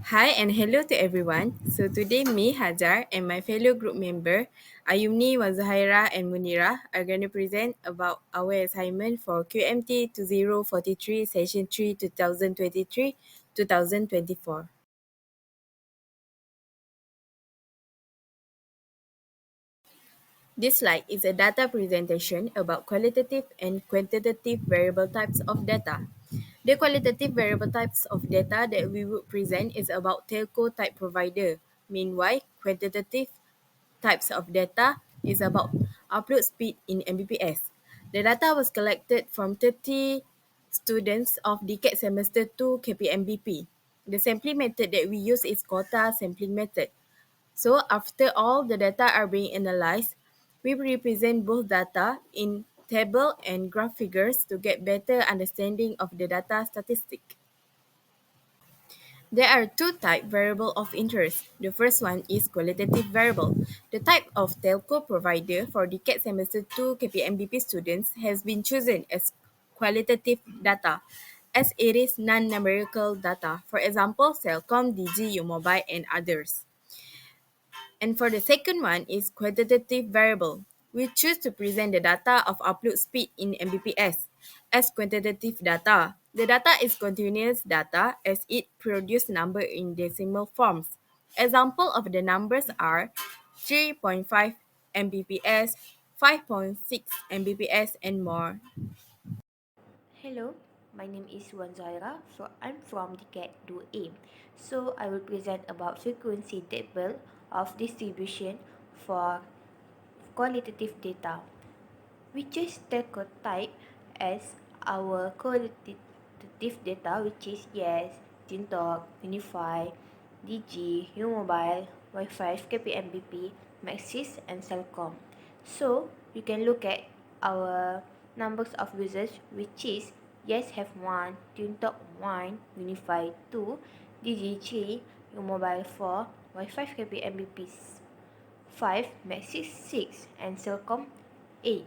Hi and hello to everyone. So today me, Hajar, and my fellow group member, Ayumni, Wanzuhairah, and Munirah are going to present about our assignment for QMT2043 Session 3 2023-2024. This slide is a data presentation about qualitative and quantitative variable types of data. The qualitative variable types of data that we would present is about telco type provider. Meanwhile, quantitative types of data is about upload speed in Mbps. The data was collected from 30 students of decade semester 2 KPMBP. The sampling method that we use is quota sampling method. So after all the data are being analyzed, we represent both data in table and graph figures to get better understanding of the data statistic. There are two type variable of interest. The first one is qualitative variable. The type of telco provider for decade semester 2 KPMBP students has been chosen as qualitative data as it is non-numerical data. For example, Celcom, Digi, Umobile, and others. And for the second one is quantitative variable. We choose to present the data of upload speed in Mbps as quantitative data. The data is continuous data as it produces number in decimal forms. Example of the numbers are 3.5 Mbps, 5.6 Mbps, and more. Hello, my name is Wanzuhairah. I'm from Decade 2A. So I will present about frequency table of distribution for qualitative data. We choose telco type as our qualitative data, which is Yes, Tintalk, Unify, DG, Umobile, Wi-Fi, KPMBP, Maxis, and Celcom. So you can look at our numbers of users, which is Yes have 1, Tintalk 1, Unify 2, DG 3, Umobile 4, Wi-Fi KPMBP 5, Maxis 6, and Celcom 8.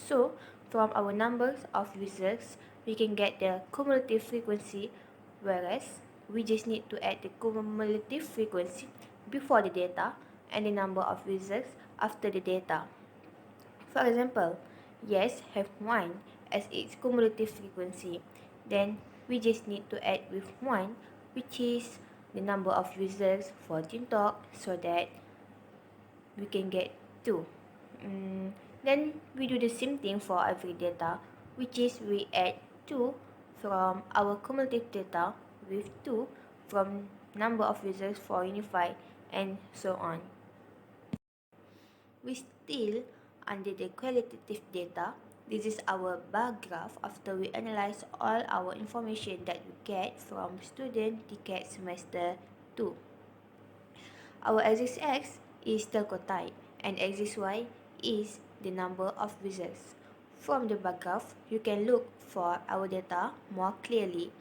So, from our numbers of users, we can get the cumulative frequency, whereas we just need to add the cumulative frequency before the data and the number of users after the data. For example, Yes have 1 as its cumulative frequency. Then we just need to add with 1, which is the number of users for TikTok, so that we can get 2. Then we do the same thing for every data, which is we add 2 from our cumulative data with 2 from number of users for Unify, and so on. We still under the qualitative data. This is our bar graph after we analyze all our information that we get from student decade semester 2. Our axis X is telco type and axis Y is the number of users. From the bar graph, you can look for our data more clearly.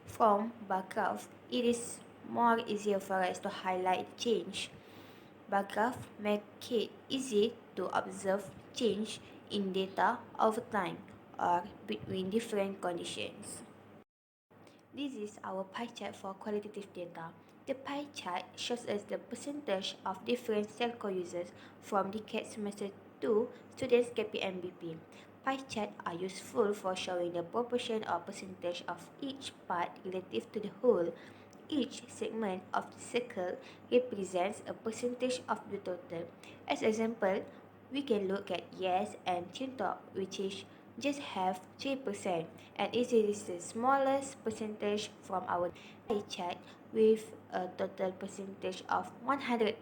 From bar graph, it is more easier for us to highlight change. Bar graph make it easy to observe change in data over time or between different conditions. This is our pie chart for qualitative data. The pie chart shows us the percentage of different telco users from decade semester 2 students KPMBP. Pie charts are useful for showing the proportion or percentage of each part relative to the whole. Each segment of the circle represents a percentage of the total. As example, we can look at Yes and TikTok, which is just have 3%, and it is the smallest percentage from our pie chart with a total percentage of 100%,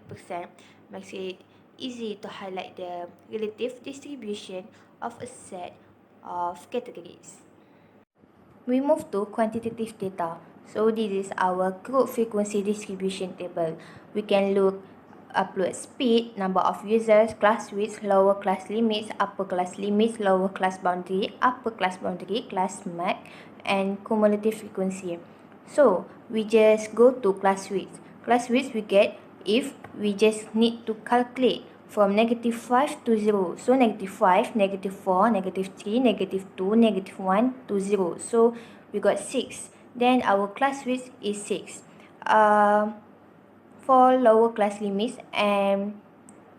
makes it easy to highlight the relative distribution of a set of categories. We move to quantitative data. So this is our group frequency distribution table. We can look upload speed, number of users, class width, lower class limits, upper class limits, lower class boundary, upper class boundary, class max, and cumulative frequency. So we just go to class width. Class width we get if we just need to calculate from -5 to 0. So -5, -4, -3, -2, -1 to 0. So we got 6. Then our class width is 6. Uh, for lower class limits and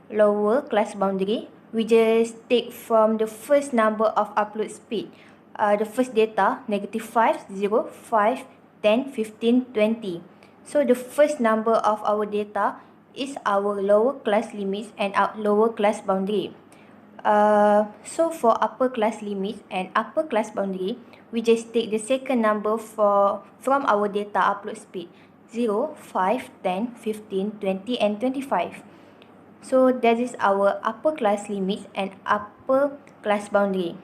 lower class boundary, we just take from the first number of upload speed. The first data, negative 5, 0, 5, 10, 15, 20. So the first number of our data is our lower class limits and our lower class boundary. So for upper class limits and upper class boundary, we just take the second number from our data upload speed, 0, 5, 10, 15, 20, and 25. So that is our upper class limits and upper class boundary.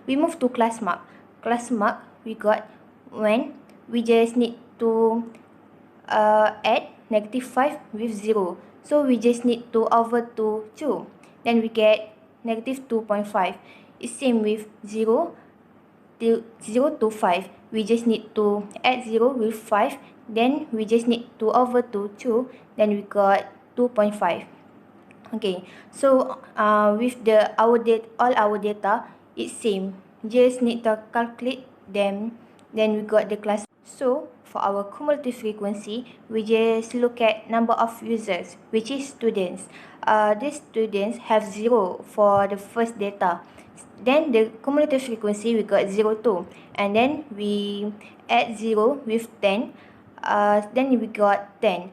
We move to class mark. Class mark we got when we just need to add negative 5 with 0. So we just need to over to 2. Then we get negative 2.5. It's same with 0 to 5. We just need to add 0 with 5. Then we just need to over to 2. Then we got 2.5. Okay, so with all our data, it's same. Just need to calculate them. Then we got the class. So for our cumulative frequency, we just look at number of users, which is students. These students have 0 for the first data. Then the cumulative frequency we got 0 too, and then we add 0 with 10. Then we got 10.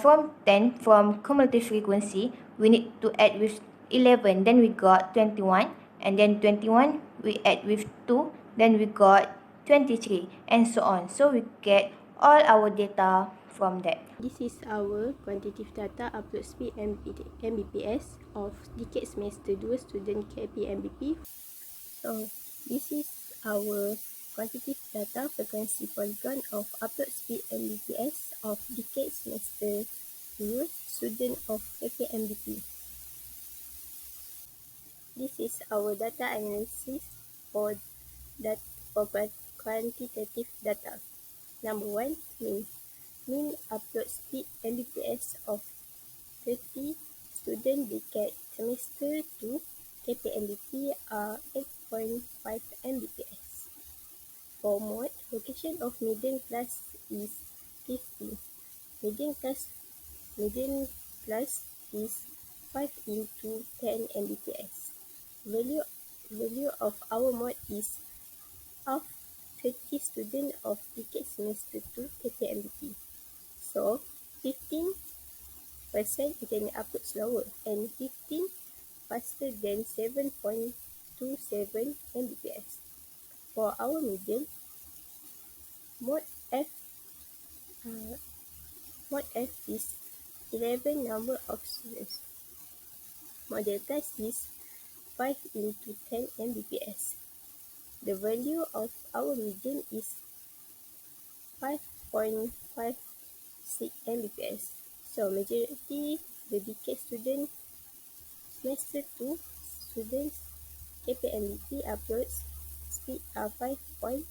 From 10, from cumulative frequency, we need to add with 11. Then we got 21. And then 21, we add with 2. Then we got 23. And so on. So we get all our data from that. This is our quantitative data upload speed Mbps of decade semester 2 student KPMBP. So this is our quantitative data frequency polygon of upload speed Mbps of decade semester 2 student of KPMBP. This is our data analysis for quantitative data. Number 1, mean upload speed Mbps of 30 student decade semester 2 KPMBP are 8.5 Mbps. For mode, location of median class is 50. Median class is 5 into 10 Mbps. Value of our mode is of 30 students of decade semester 2 KPMBP. So 15% internet upload slower and 15 faster than 7.27 Mbps. For our median, mode F mode F is 11 number of students. Model class is 5 into 10 Mbps. The value of our median is 5.56 Mbps. So majority the decade student semester 2 students KPMBP uploads speed are 5.56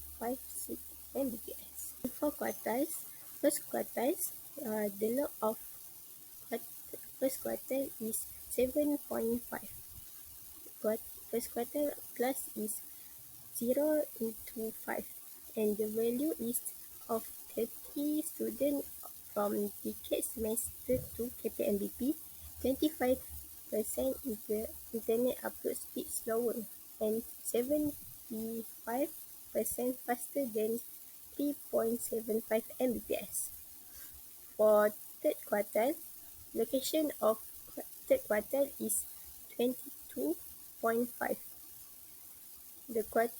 Mbps. For quartiles, first quartiles, the log of first quartile is 7.5. First quartile class is 0 into 5, and the value is of 30 students from decade semester 2 KPMBP, 25% internet upload speed slower and 75% faster than 3.75 Mbps. For third quartile, location of third quartile is 22.5. The third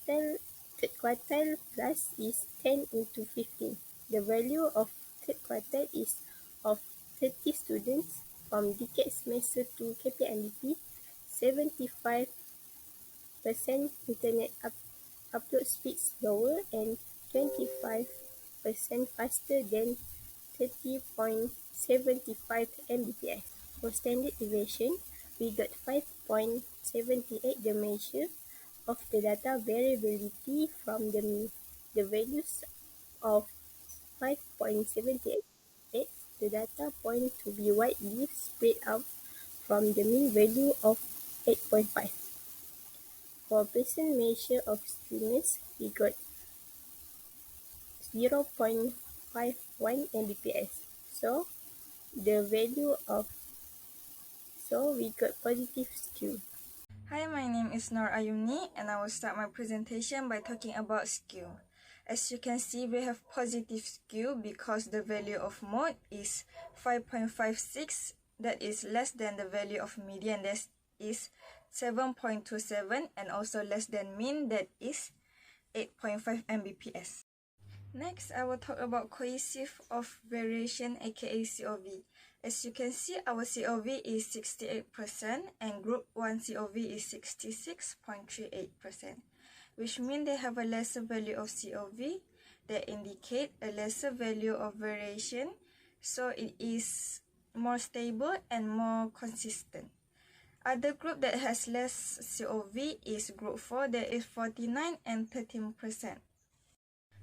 quartile class is 10 into 15. The value of third quartile is of 30 students from decade semester 2 KPMBP, 75% internet upload speed slower and 25% faster than 30.75 Mbps. For standard deviation, we got 5.78. The measure of the data variability from the values of 5.78, the data point to be widely spread out from the mean value of 8.5. For present measure of skewness, we got 0.5 5.1 Mbps. So the value of so we got positive skew. Hi, my name is Ayumni, and I will start my presentation by talking about skew. As you can see, we have positive skew because the value of mode is 5.56, that is less than the value of median, that is 7.27, and also less than mean, that is 8.5 Mbps. Next, I will talk about cohesive of variation, aka COV. As you can see, our COV is 68% and group 1 COV is 66.38%, which means they have a lesser value of COV that indicate a lesser value of variation, so it is more stable and more consistent. Other group that has less COV is group 4, that is 49 and 13%.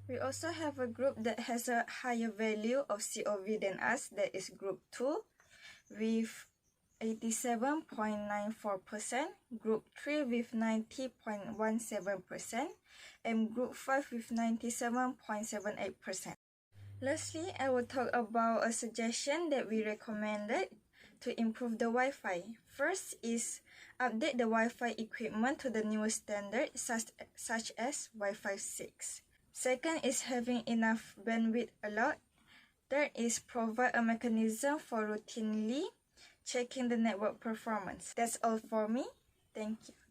We also have a group that has a higher value of COV than us, that is group 2, with 87.94%, group 3 with 90.17%, and group 5 with 97.78%. Lastly, I will talk about a suggestion that we recommended to improve the Wi-Fi. First is update the Wi-Fi equipment to the newest standard such as Wi-Fi 6. Second is having enough bandwidth allowed. Third is provide a mechanism for routinely checking the network performance. That's all for me. Thank you.